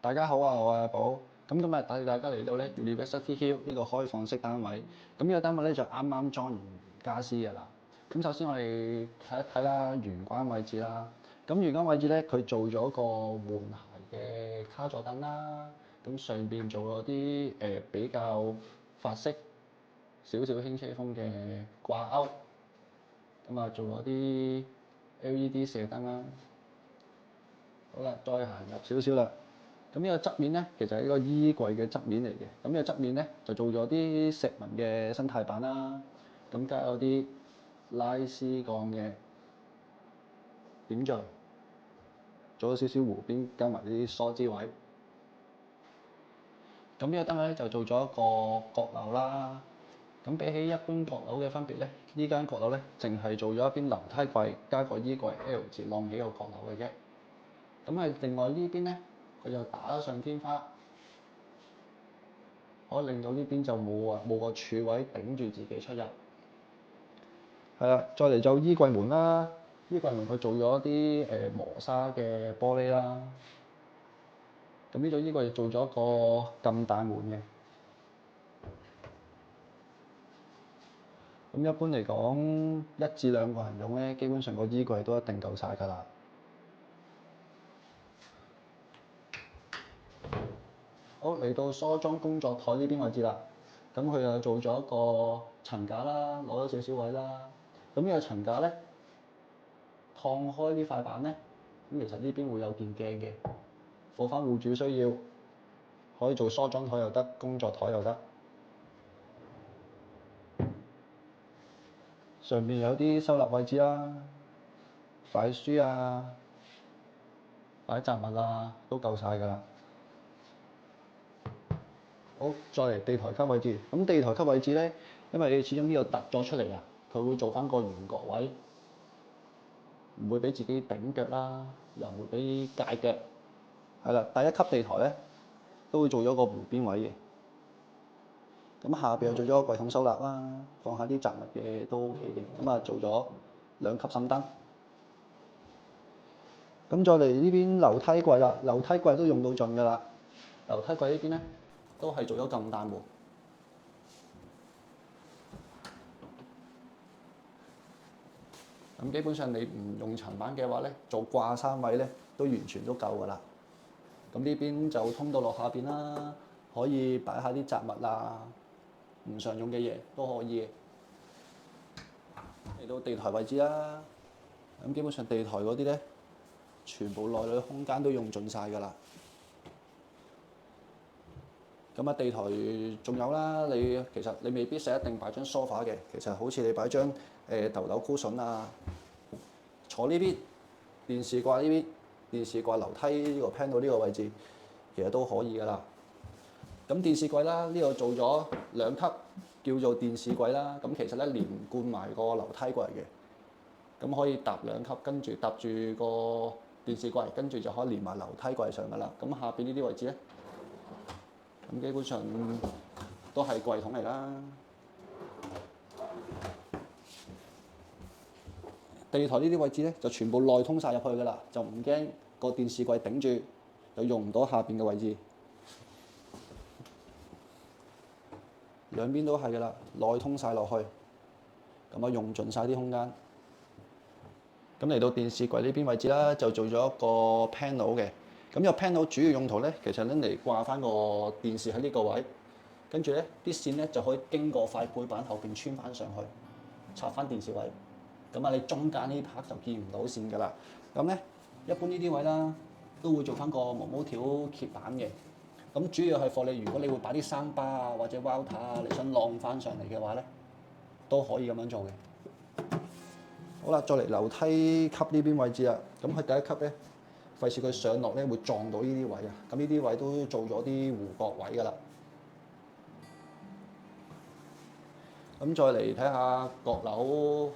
大家好啊，我係阿寶。咁今日帶大家嚟到咧 University Hill 呢個開放式單位。咁呢個單位咧就啱啱裝完傢俬㗎啦。咁首先我哋睇一睇啦，玄關位置啦。咁玄關位置咧，佢做咗個換鞋嘅卡座凳啦。咁上邊做咗啲比較法式少少輕奢風嘅掛鈎。咁啊做咗啲 LED 射燈啦。好啦，再行入少少啦。咁呢個側面咧，其實係一個衣櫃嘅側面嚟嘅。咁呢個側面咧就做咗啲石紋嘅生態板啦，咁加有啲拉絲鋼嘅點綴，做咗少少弧邊，加埋啲梳枝位。咁呢個燈咧就做咗一個閣樓啦。咁比起一般閣樓嘅分別咧，呢間閣樓咧淨係做咗一邊樓梯櫃加個衣櫃 L 字晾起個閣樓嘅啫。咁喺另外呢邊咧，佢就打咗上天花，可以令到呢邊就冇個柱位頂住自己出入。係啦，再嚟就衣櫃門啦。衣櫃門佢做咗啲磨砂嘅玻璃啦。咁呢種衣櫃做咗個咁大門嘅。咁一般嚟講，1至2個人用咧，基本上個衣櫃都一定夠晒㗎啦。好，嚟到梳妝工作台呢邊位置啦。咁佢又做咗一個層架啦，攞咗少少位啦。咁呢個層架咧，燙開呢塊板咧，咁其實呢邊會有件鏡嘅，放翻戶主需要，可以做梳妝台又得，工作台又得。上面有啲收納位置啦，擺書啊，擺雜物啊，都夠晒㗎啦。好，再嚟地台級位置。咁地台級位置咧，因為始終呢度突咗出嚟啊，佢會做翻個圓角位，唔會俾自己頂腳啦，又唔會俾界腳。係啦，第一級地台咧都會做咗個弧邊位嘅。咁下邊又做咗個櫃桶收納啦，放下啲雜物嘅都 OK 嘅。咁啊做咗2級芯燈。咁再嚟呢邊樓梯櫃啦，樓梯櫃都用到盡㗎啦。樓梯櫃呢邊咧都係做咗咁大門。咁基本上你唔用層板嘅話咧，做掛衫位咧都完全都夠㗎啦。咁呢邊就通到落下邊啦，可以擺下啲雜物啊，唔常用嘅嘢都可以。嚟到地台位置啦，咁基本上地台嗰啲咧，全部內裏空間都用盡晒㗎啦。咁啊，地台仲有啦，其實你未必一定擺張梳化嘅，其實好似你擺張豆豆 cushion 啊，坐呢邊，電視掛呢邊，電視掛樓梯呢個 panel 呢個位置，其實都可以㗎啦。咁電視櫃啦，呢度做咗2級，叫做電視櫃啦。咁其實咧連貫埋個樓梯櫃嘅，咁可以搭2級，跟住搭住個電視櫃，跟住就可以連埋樓梯櫃上㗎啦。咁下邊呢啲位置咧，咁基本上都係櫃桶嚟啦。地台呢啲位置咧，就全部內通晒入去㗎啦，就唔驚個電視櫃頂住，又用唔到下邊嘅位置。兩邊都係㗎啦，內通晒落去，咁啊用盡晒啲空間。咁嚟到電視櫃呢邊位置啦，就做咗一個 panel 嘅。咁呢個 panel 主要用途咧，其實拎嚟掛翻個電視喺呢個位，跟住咧啲線咧就可以經過塊背板後邊穿翻上去，插翻電視位。咁啊，你中間呢 part 就見唔到線㗎啦。咁咧，一般呢啲位啦，都會做翻個毛毛條揭板嘅。咁主要係貨你，如果你會擺啲生巴啊或者 Walter 啊，你想晾翻上嚟嘅話咧，都可以咁樣做嘅。好啦，再嚟樓梯級呢邊位置啦。咁佢第一級咧，費事佢上落咧會撞到呢啲位啊。咁呢啲位都做咗啲弧角位㗎啦。咁再嚟睇下閣樓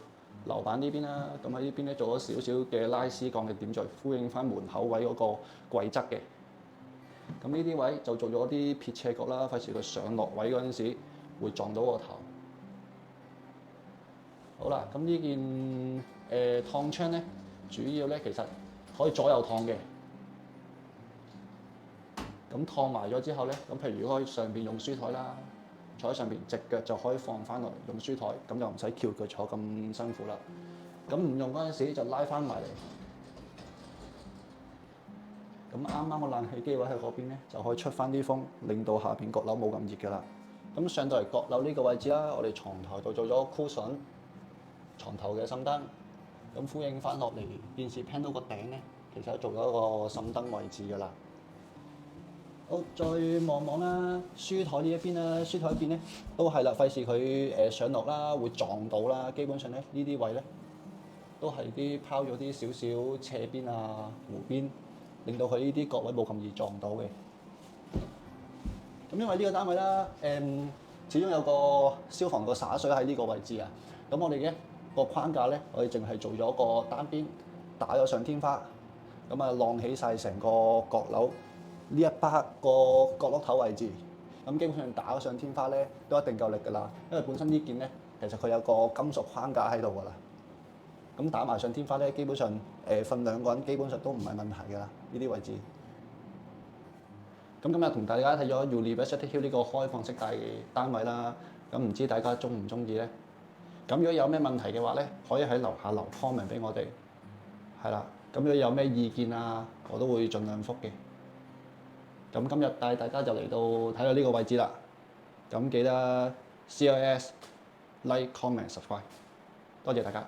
樓板呢邊啦。咁喺呢邊咧做咗少少嘅拉絲鋼嘅點綴，呼應翻門口位嗰個櫃側嘅。咁呢啲位就做咗啲撇斜角啦，費事佢上落位嗰陣時會撞到個頭。好啦，咁呢件燙窗咧，主要咧其實可以左右燙嘅。咁燙埋咗之後咧，咁譬如如果喺上邊用書台啦，坐喺上邊，隻腳就可以放翻落用書台，咁就唔使翹腳坐咁辛苦啦。咁唔用嗰陣時就拉翻埋嚟。咁啱啱個冷氣機位喺嗰邊咧，就可以出翻啲風，令到下邊閣樓冇咁熱㗎啦。咁上到嚟閣樓呢個位置啦，我哋床頭度做咗 cushion，床頭嘅心燈，咁呼應翻落嚟電視 panel 個頂咧，其實做咗一個心燈位置㗎啦。好，再望望啦，書台呢一邊啦，書台一邊咧都係啦，費事佢上落啦，會撞到啦。基本上咧呢啲位咧都係啲拋咗啲少少斜邊啊、弧邊，令到佢呢啲角位冇咁易撞到嘅。咁因為呢個單位啦，始終有個消防個灑水喺呢個位置啊。咁我哋嘅個框架咧，我哋淨係做咗個單邊打咗上天花，咁啊晾起晒成個閣樓呢一巴個角落頭位置。咁基本上打咗上天花咧，都一定夠力㗎啦。因為本身呢件咧，其實佢有個金屬框架喺度㗎啦。咁打埋上天花咧，基本上瞓兩個人基本上都唔係問題㗎啦。呢啲位置。咁今日同大家睇咗 University Hill 呢個開放式大單位啦。咁唔知大家中唔中意咧？咁如果有咩問題嘅話咧，可以喺樓下留 comment 俾我哋。係啦，咁如果有咩意見啊，我都會盡量覆嘅。咁今日帶大家就嚟到睇到呢個位置啦。咁記得 CLS like comment subscribe，多謝大家。